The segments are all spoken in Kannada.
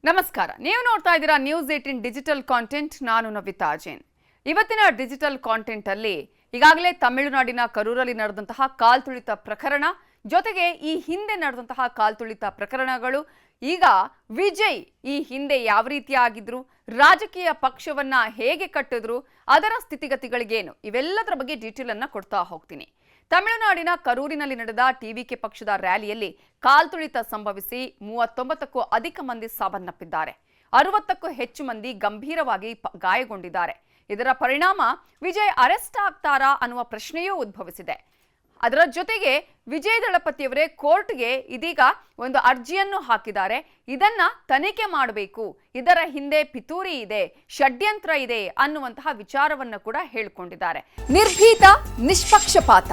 ನಮಸ್ಕಾರ. ನೀವು ನೋಡ್ತಾ ಇದ್ದೀರಾ ನ್ಯೂಸ್ 18 ಡಿಜಿಟಲ್ ಕಾಂಟೆಂಟ್. ನಾನು ನವಿತಾ ಜೈನ್. ಇವತ್ತಿನ ಡಿಜಿಟಲ್ ಕಾಂಟೆಂಟ್ ಅಲ್ಲಿ ಈಗಾಗಲೇ ತಮಿಳುನಾಡಿನ ಕರೂರಲ್ಲಿ ನಡೆದಂತಹ ಕಾಲ್ತುಳಿತ ಪ್ರಕರಣ ಜೊತೆಗೆ ಈ ಹಿಂದೆ ನಡೆದಂತಹ ಕಾಲ್ತುಳಿತ ಪ್ರಕರಣಗಳು, ಈಗ ವಿಜಯ್ ಈ ಹಿಂದೆ ಯಾವ ರೀತಿ ಆಗಿದ್ರು, ರಾಜಕೀಯ ಪಕ್ಷವನ್ನ ಹೇಗೆ ಕಟ್ಟಿದ್ರು, ಅದರ ಸ್ಥಿತಿಗತಿಗಳಿಗೇನು, ಇವೆಲ್ಲದರ ಬಗ್ಗೆ ಡೀಟೇಲ್ ಅನ್ನ ಕೊಡ್ತಾ ಹೋಗ್ತೀನಿ. ತಮಿಳುನಾಡಿನ ಕರೂರಿನಲ್ಲಿ ನಡೆದ ಟಿವಿಕೆ ಪಕ್ಷದ ರ್ಯಾಲಿಯಲ್ಲಿ ಕಾಲ್ತುಳಿತ ಸಂಭವಿಸಿ 39ಕ್ಕೂ ಅಧಿಕ ಮಂದಿ ಸಾವನ್ನಪ್ಪಿದ್ದಾರೆ. 60ಕ್ಕೂ ಹೆಚ್ಚು ಮಂದಿ ಗಂಭೀರವಾಗಿ ಗಾಯಗೊಂಡಿದ್ದಾರೆ. ಇದರ ಪರಿಣಾಮ ವಿಜಯ್ ಅರೆಸ್ಟ್ ಆಗ್ತಾರಾ ಅನ್ನುವ ಪ್ರಶ್ನೆಯೂ ಉದ್ಭವಿಸಿದೆ. ಅದರ ಜೊತೆಗೆ ವಿಜಯ್ ದಳಪತಿಯವರೇ ಕೋರ್ಟ್ಗೆ ಇದೀಗ ಒಂದು ಅರ್ಜಿಯನ್ನು ಹಾಕಿದ್ದಾರೆ. ಇದನ್ನ ತನಿಖೆ ಮಾಡಬೇಕು, ಇದರ ಹಿಂದೆ ಪಿತೂರಿ ಇದೆ, ಷಡ್ಯಂತ್ರ ಇದೆ ಅನ್ನುವಂತಹ ವಿಚಾರವನ್ನು ಕೂಡ ಹೇಳಿಕೊಂಡಿದ್ದಾರೆ. ನಿರ್ಭೀತ, ನಿಷ್ಪಕ್ಷಪಾತ,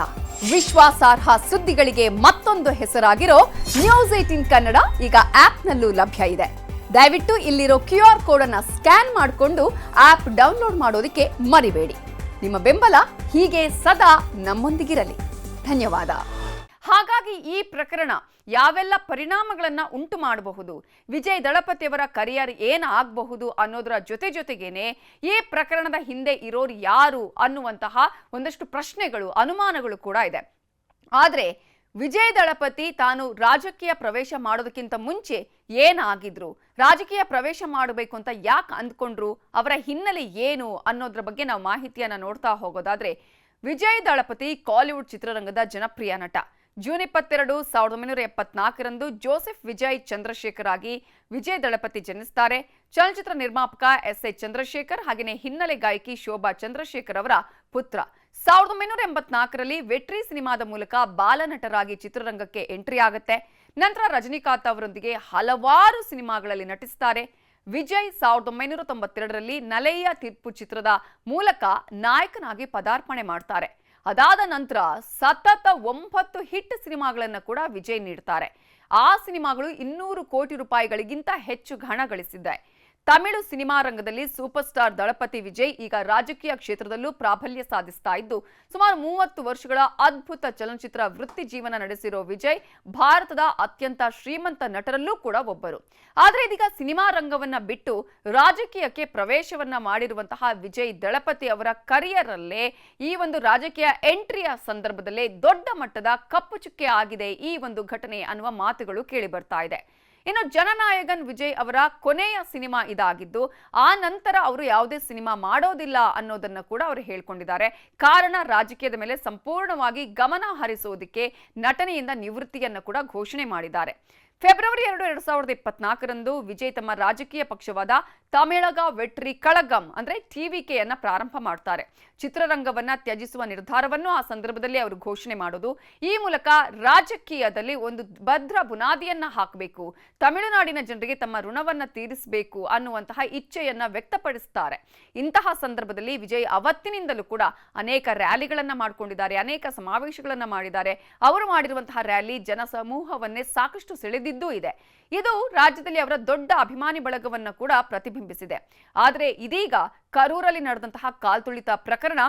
ವಿಶ್ವಾಸಾರ್ಹ ಸುದ್ದಿಗಳಿಗೆ ಮತ್ತೊಂದು ಹೆಸರಾಗಿರೋ ನ್ಯೂಸ್ 18 ಕನ್ನಡ ಈಗ ಆಪ್ನಲ್ಲೂ ಲಭ್ಯ ಇದೆ. ದಯವಿಟ್ಟು ಇಲ್ಲಿರೋ QR ಕೋಡ್ ಅನ್ನ ಸ್ಕ್ಯಾನ್ ಮಾಡಿಕೊಂಡು ಆಪ್ ಡೌನ್ಲೋಡ್ ಮಾಡೋದಕ್ಕೆ ಮರಿಬೇಡಿ. ನಿಮ್ಮ ಬೆಂಬಲ ಹೀಗೆ ಸದಾ ನಮ್ಮೊಂದಿಗಿರಲಿ. ಧನ್ಯವಾದ. ಹಾಗಾಗಿ ಈ ಪ್ರಕರಣ ಯಾವೆಲ್ಲ ಪರಿಣಾಮಗಳನ್ನ ಉಂಟು ಮಾಡಬಹುದು, ವಿಜಯ್ ದಳಪತಿಯವರ ಕರಿಯರ್ ಏನಾಗಬಹುದು ಅನ್ನೋದರ ಜೊತೆಗೇನೆ ಈ ಪ್ರಕರಣದ ಹಿಂದೆ ಇರೋರು ಯಾರು ಅನ್ನುವಂತಹ ಒಂದಷ್ಟು ಪ್ರಶ್ನೆಗಳು, ಅನುಮಾನಗಳು ಕೂಡ ಇದೆ. ಆದ್ರೆ ವಿಜಯ್ ದಳಪತಿ ತಾನು ರಾಜಕೀಯ ಪ್ರವೇಶ ಮಾಡೋದಕ್ಕಿಂತ ಮುಂಚೆ ಏನಾಗಿದ್ರು, ರಾಜಕೀಯ ಪ್ರವೇಶ ಮಾಡಬೇಕು ಅಂತ ಯಾಕೆ ಅಂದ್ಕೊಂಡ್ರು, ಅವರ ಹಿನ್ನೆಲೆ ಏನು ಅನ್ನೋದ್ರ ಬಗ್ಗೆ ನಾವು ಮಾಹಿತಿಯನ್ನ ನೋಡ್ತಾ ಹೋಗೋದಾದ್ರೆ, ವಿಜಯ್ ದಳಪತಿ ಕಾಲಿವುಡ್ ಚಿತ್ರರಂಗದ ಜನಪ್ರಿಯ ನಟ. ಜೂನ್ 22, 1974ರಂದು ಜೋಸೆಫ್ ವಿಜಯ್ ಚಂದ್ರಶೇಖರ್ ಆಗಿ ವಿಜಯ್ ದಳಪತಿ ಜನಿಸ್ತಾರೆ. ಚಲನಚಿತ್ರ ನಿರ್ಮಾಪಕ S.A. ಚಂದ್ರಶೇಖರ್ ಹಾಗೆಯೇ ಹಿನ್ನೆಲೆ ಗಾಯಕಿ ಶೋಭಾ ಚಂದ್ರಶೇಖರ್ ಅವರ ಪುತ್ರ. 1984ರಲ್ಲಿ ವೆಟ್ರಿ ಸಿನಿಮಾದ ಮೂಲಕ ಬಾಲನಟರಾಗಿ ಚಿತ್ರರಂಗಕ್ಕೆ ಎಂಟ್ರಿ ಆಗುತ್ತೆ. ನಂತರ ರಜನಿಕಾಂತ್ ಅವರೊಂದಿಗೆ ಹಲವಾರು ಸಿನಿಮಾಗಳಲ್ಲಿ ನಟಿಸ್ತಾರೆ. ವಿಜಯ್ 1992ರಲ್ಲಿ ನಲೈಯ ತೀರ್ಪು ಚಿತ್ರದ ಮೂಲಕ ನಾಯಕನಾಗಿ ಪದಾರ್ಪಣೆ ಮಾಡ್ತಾರೆ. ಅದಾದ ನಂತರ ಸತತ 9 ಹಿಟ್ ಸಿನಿಮಾಗಳನ್ನು ಕೂಡ ವಿಜಯ್ ನೀಡ್ತಾರೆ. ಆ ಸಿನಿಮಾಗಳು 200 ಕೋಟಿ ರೂಪಾಯಿಗಳಿಗಿಂತ ಹೆಚ್ಚು ಹಣ ಗಳಿಸಿದೆ. ತಮಿಳು ಸಿನಿಮಾ ರಂಗದಲ್ಲಿ ಸೂಪರ್ ಸ್ಟಾರ್ ದಳಪತಿ ವಿಜಯ್ ಈಗ ರಾಜಕೀಯ ಕ್ಷೇತ್ರದಲ್ಲೂ ಪ್ರಾಬಲ್ಯ ಸಾಧಿಸ್ತಾ ಇದ್ದು, ಸುಮಾರು 30 ವರ್ಷಗಳ ಅದ್ಭುತ ಚಲನಚಿತ್ರ ವೃತ್ತಿ ಜೀವನ ನಡೆಸಿರೋ ವಿಜಯ್ ಭಾರತದ ಅತ್ಯಂತ ಶ್ರೀಮಂತ ನಟರಲ್ಲೂ ಕೂಡ ಒಬ್ಬರು. ಆದ್ರೆ ಇದೀಗ ಸಿನಿಮಾ ರಂಗವನ್ನ ಬಿಟ್ಟು ರಾಜಕೀಯಕ್ಕೆ ಪ್ರವೇಶವನ್ನ ಮಾಡಿರುವಂತಹ ವಿಜಯ್ ದಳಪತಿ ಅವರ ಕರಿಯರ್ ಅಲ್ಲೇ ಈ ಒಂದು ರಾಜಕೀಯ ಎಂಟ್ರಿಯ ಸಂದರ್ಭದಲ್ಲೇ ದೊಡ್ಡ ಮಟ್ಟದ ಕಪ್ಪು ಚುಕ್ಕೆ ಆಗಿದೆ ಈ ಒಂದು ಘಟನೆ ಅನ್ನುವ ಮಾತುಗಳು ಕೇಳಿ ಬರ್ತಾ ಇದೆ. ಇನ್ನು ಜನನಾಯಕನ್ ವಿಜಯ್ ಅವರ ಕೊನೆಯ ಸಿನಿಮಾ ಇದಾಗಿದ್ದು, ಆ ನಂತರ ಅವರು ಯಾವುದೇ ಸಿನಿಮಾ ಮಾಡೋದಿಲ್ಲ ಅನ್ನೋದನ್ನ ಕೂಡ ಅವರು ಹೇಳ್ಕೊಂಡಿದ್ದಾರೆ. ಕಾರಣ ರಾಜಕೀಯದ ಮೇಲೆ ಸಂಪೂರ್ಣವಾಗಿ ಗಮನ ಹರಿಸುವುದಕ್ಕೆ ನಟನೆಯಿಂದ ನಿವೃತ್ತಿಯನ್ನು ಕೂಡ ಘೋಷಣೆ ಮಾಡಿದ್ದಾರೆ. ಫೆಬ್ರವರಿ 2, 2024ರಂದು ವಿಜಯ್ ತಮ್ಮ ರಾಜಕೀಯ ಪಕ್ಷವಾದ ತಮಿಳಗ ವೆಟ್ರಿ ಕಳಗಂ ಅಂದ್ರೆ ಟಿವಿಕೆಯನ್ನ ಪ್ರಾರಂಭ ಮಾಡ್ತಾರೆ. ಚಿತ್ರರಂಗವನ್ನ ತ್ಯಜಿಸುವ ನಿರ್ಧಾರವನ್ನು ಆ ಸಂದರ್ಭದಲ್ಲಿ ಅವರು ಘೋಷಣೆ ಮಾಡೋದು, ಈ ಮೂಲಕ ರಾಜಕೀಯದಲ್ಲಿ ಒಂದು ಭದ್ರ ಬುನಾದಿಯನ್ನ ಹಾಕಬೇಕು, ತಮಿಳುನಾಡಿನ ಜನರಿಗೆ ತಮ್ಮ ಋಣವನ್ನ ತೀರಿಸಬೇಕು ಅನ್ನುವಂತಹ ಇಚ್ಛೆಯನ್ನ ವ್ಯಕ್ತಪಡಿಸುತ್ತಾರೆ. ಇಂತಹ ಸಂದರ್ಭದಲ್ಲಿ ವಿಜಯ್ ಅವತ್ತಿನಿಂದಲೂ ಕೂಡ ಅನೇಕ ರ್ಯಾಲಿಗಳನ್ನ ಮಾಡಿಕೊಂಡಿದ್ದಾರೆ, ಅನೇಕ ಸಮಾವೇಶಗಳನ್ನ ಮಾಡಿದ್ದಾರೆ. ಅವರು ಮಾಡಿರುವಂತಹ ರ್ಯಾಲಿ ಜನಸಮೂಹವನ್ನೇ ಸಾಕಷ್ಟು ಸೆಳೆದಿದ್ದೂ ಇದೆ. ಇದು ರಾಜ್ಯದಲ್ಲಿ ಅವರ ದೊಡ್ಡ ಅಭಿಮಾನಿ ಬಳಗವನ್ನು ಕೂಡ ಪ್ರತಿಬಿಂಬಿಸಿದೆ. ಆದರೆ ಇದೀಗ ಕರೂರಲ್ಲಿ ನಡೆದಂತಹ ಕಾಲ್ತುಳಿತ ಪ್ರಕರಣ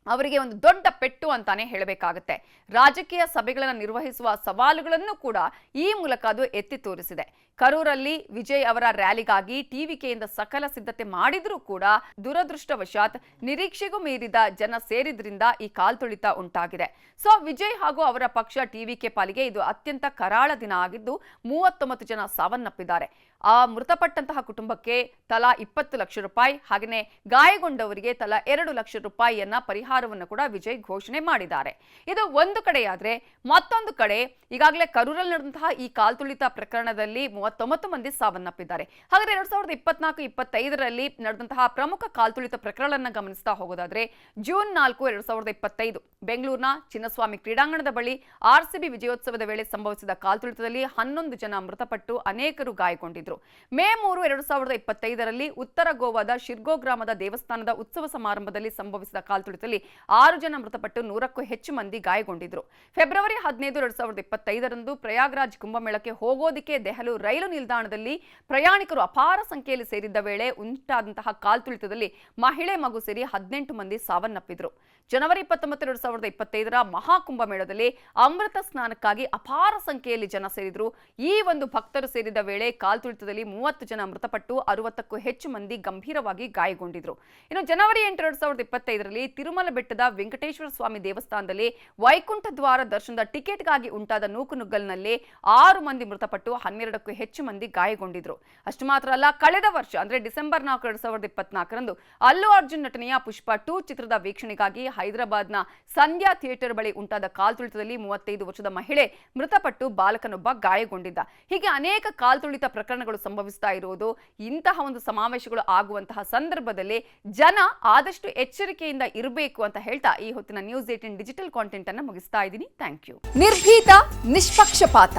ಅವರಿಗೆ ಒಂದು ದೊಡ್ಡ ಪೆಟ್ಟು ಅಂತಾನೆ ಹೇಳಬೇಕಾಗುತ್ತೆ. ರಾಜಕೀಯ ಸಭೆಗಳನ್ನು ನಿರ್ವಹಿಸುವ ಸವಾಲುಗಳನ್ನು ಕೂಡ ಈ ಮೂಲಕ ಅದು ಎತ್ತಿ ತೋರಿಸಿದೆ. ಕರೂರಲ್ಲಿ ವಿಜಯ್ ಅವರ ರ್ಯಾಲಿಗಾಗಿ ಟಿವಿಕೆಯಿಂದ ಸಕಲ ಸಿದ್ಧತೆ ಮಾಡಿದ್ರೂ ಕೂಡ ದುರದೃಷ್ಟವಶಾತ್ ನಿರೀಕ್ಷೆಗೂ ಮೀರಿದ ಜನ ಸೇರಿದ್ರಿಂದ ಈ ಕಾಲ್ತುಳಿತ ಉಂಟಾಗಿದೆ. ಸೊ ವಿಜಯ್ ಹಾಗೂ ಅವರ ಪಕ್ಷ ಟಿವಿಕೆ ಪಾಲಿಗೆ ಇದು ಅತ್ಯಂತ ಕರಾಳ ದಿನ ಆಗಿದ್ದು 39 ಜನ ಸಾವನ್ನಪ್ಪಿದ್ದಾರೆ. ಆ ಮೃತಪಟ್ಟಂತಹ ಕುಟುಂಬಕ್ಕೆ ತಲಾ 20 ಲಕ್ಷ ರೂಪಾಯಿ ಹಾಗೆಯೇ ಗಾಯಗೊಂಡವರಿಗೆ ತಲಾ 2 ಲಕ್ಷ ರೂಪಾಯಿಯನ್ನ ಪರಿಹಾರವನ್ನು ಕೂಡ ವಿಜಯ್ ಘೋಷಣೆ ಮಾಡಿದ್ದಾರೆ. ಇದು ಒಂದು ಕಡೆಯಾದ್ರೆ, ಮತ್ತೊಂದು ಕಡೆ ಈಗಾಗಲೇ ಕರೂರಲ್ಲಿ ನಡೆದಂತಹ ಈ ಕಾಲ್ತುಳಿತ ಪ್ರಕರಣದಲ್ಲಿ 39 ಮಂದಿ ಸಾವನ್ನಪ್ಪಿದ್ದಾರೆ. ಹಾಗಾದ್ರೆ 2024-25ರಲ್ಲಿ ನಡೆದಂತಹ ಪ್ರಮುಖ ಕಾಲ್ತುಳಿತ ಪ್ರಕರಣವನ್ನು ಗಮನಿಸ್ತಾ ಹೋಗೋದಾದ್ರೆ, ಜೂನ್ 4, 2025 ಬೆಂಗಳೂರಿನ ಚಿನ್ನಸ್ವಾಮಿ ಕ್ರೀಡಾಂಗಣದ ಬಳಿ RCB ವಿಜಯೋತ್ಸವದ ವೇಳೆ ಸಂಭವಿಸಿದ ಕಾಲ್ತುಳಿತದಲ್ಲಿ 11 ಜನ ಮೃತಪಟ್ಟು ಅನೇಕರು ಗಾಯಗೊಂಡಿದ್ದರು. ಮೇ 3, 2025ರಲ್ಲಿ ಉತ್ತರ ಗೋವಾದ ಶಿರ್ಗೋ ಗ್ರಾಮದ ದೇವಸ್ಥಾನದ ಉತ್ಸವ ಸಮಾರಂಭದಲ್ಲಿ ಸಂಭವಿಸಿದ ಕಾಲ್ತುಳಿತದಲ್ಲಿ 6 ಜನ ಮೃತಪಟ್ಟು 100ಕ್ಕೂ ಹೆಚ್ಚು ಮಂದಿ ಗಾಯಗೊಂಡಿದ್ದರು. ಫೆಬ್ರವರಿ 15, 2025ರಂದು ಪ್ರಯಾಗ್ರಾಜ್ ಕುಂಭಮೇಳಕ್ಕೆ ಹೋಗೋದಕ್ಕೆ ದೆಹಲಿ ರೈಲು ನಿಲ್ದಾಣದಲ್ಲಿ ಪ್ರಯಾಣಿಕರು ಅಪಾರ ಸಂಖ್ಯೆಯಲ್ಲಿ ಸೇರಿದ್ದ ವೇಳೆ ಉಂಟಾದಂತಹ ಕಾಲ್ತುಳಿತದಲ್ಲಿ ಮಹಿಳೆ ಮಗು ಸೇರಿ 18 ಮಂದಿ ಸಾವನ್ನಪ್ಪಿದ್ರು. ಜನವರಿ 29, 2025ರ ಮಹಾಕುಂಭಮೇಳದಲ್ಲಿ ಅಮೃತ ಸ್ನಾನಕ್ಕಾಗಿ ಅಪಾರ ಸಂಖ್ಯೆಯಲ್ಲಿ ಜನ ಸೇರಿದ್ರು. ಈ ಒಂದು ಭಕ್ತರು ಸೇರಿದ ವೇಳೆ ಕಾಲ್ತುಳಿತ ಕಾಲ್ತುಳಿತದಲ್ಲಿ 30 ಜನ ಮೃತಪಟ್ಟು 60ಕ್ಕೂ ಹೆಚ್ಚು ಮಂದಿ ಗಂಭೀರವಾಗಿ ಗಾಯಗೊಂಡಿದ್ರು. ಇನ್ನು ಜನವರಿ 8, 2025ರಲ್ಲಿ ತಿರುಮಲ ಬೆಟ್ಟದ ವೆಂಕಟೇಶ್ವರ ಸ್ವಾಮಿ ದೇವಸ್ಥಾನದಲ್ಲಿ ವೈಕುಂಠ ದ್ವಾರ ದರ್ಶನದ ಟಿಕೆಟ್ಗಾಗಿ ಉಂಟಾದ ನೂಕುನುಗ್ಗಲಿನಲ್ಲಿ 6 ಮಂದಿ ಮೃತಪಟ್ಟು 12ಕ್ಕೂ ಹೆಚ್ಚು ಮಂದಿ ಗಾಯಗೊಂಡಿದ್ರು. ಅಷ್ಟು ಮಾತ್ರ ಅಲ್ಲ, ಕಳೆದ ವರ್ಷ ಅಂದ್ರೆ ಡಿಸೆಂಬರ್ 4, 2024ರಂದು ಅಲ್ಲು ಅರ್ಜುನ್ ನಟನೆಯ ಪುಷ್ಪ 2 ಚಿತ್ರದ ವೀಕ್ಷಣೆಗಾಗಿ ಹೈದರಾಬಾದ್ನ ಸಂಧ್ಯಾ ಥಿಯೇಟರ್ ಬಳಿ ಉಂಟಾದ ಕಾಲ್ತುಳಿತದಲ್ಲಿ 35 ವರ್ಷದ ಮಹಿಳೆ ಮೃತಪಟ್ಟು ಬಾಲಕನೊಬ್ಬ ಗಾಯಗೊಂಡಿದ್ದ. ಹೀಗೆ ಅನೇಕ ಕಾಲ್ತುಳಿತ ಪ್ರಕರಣಗಳು ಸಂಭವಿಸ್ತಾ ಇರುವುದು. ಇಂತಹ ಒಂದು ಸಮಾವೇಶಗಳು ಆಗುವಂತಹ ಸಂದರ್ಭದಲ್ಲಿ ಜನ ಆದಷ್ಟು ಎಚ್ಚರಿಕೆಯಿಂದ ಇರಬೇಕು ಅಂತ ಹೇಳ್ತಾ ಈ ಹೊತ್ತಿನ ನ್ಯೂಸ್ 18 ಡಿಜಿಟಲ್ ಕಾಂಟೆಂಟ್ ಅನ್ನು ಮುಗಿಸ್ತಾ ಇದ್ದೀನಿ. Thank you. ನಿರ್ಭೀತ, ನಿಷ್ಪಕ್ಷಪಾತ,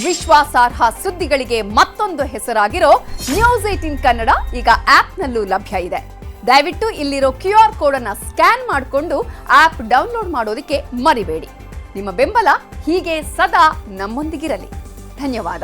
ವಿಶ್ವಾಸಾರ್ಹ ಸುದ್ದಿಗಳಿಗೆ ಮತ್ತೊಂದು ಹೆಸರಾಗಿರೋ ನ್ಯೂಸ್ 18 ಕನ್ನಡ ಈಗ ಆಪ್ನಲ್ಲೂ ಲಭ್ಯ ಇದೆ. ದಯವಿಟ್ಟು ಇಲ್ಲಿರೋ QR ಕೋಡ್ ಅನ್ನು ಸ್ಕ್ಯಾನ್ ಮಾಡಿಕೊಂಡು ಆಪ್ ಡೌನ್ಲೋಡ್ ಮಾಡೋದಕ್ಕೆ ಮರಿಬೇಡಿ. ನಿಮ್ಮ ಬೆಂಬಲ ಹೀಗೆ ಸದಾ ನಮ್ಮೊಂದಿಗಿರಲಿ. ಧನ್ಯವಾದ.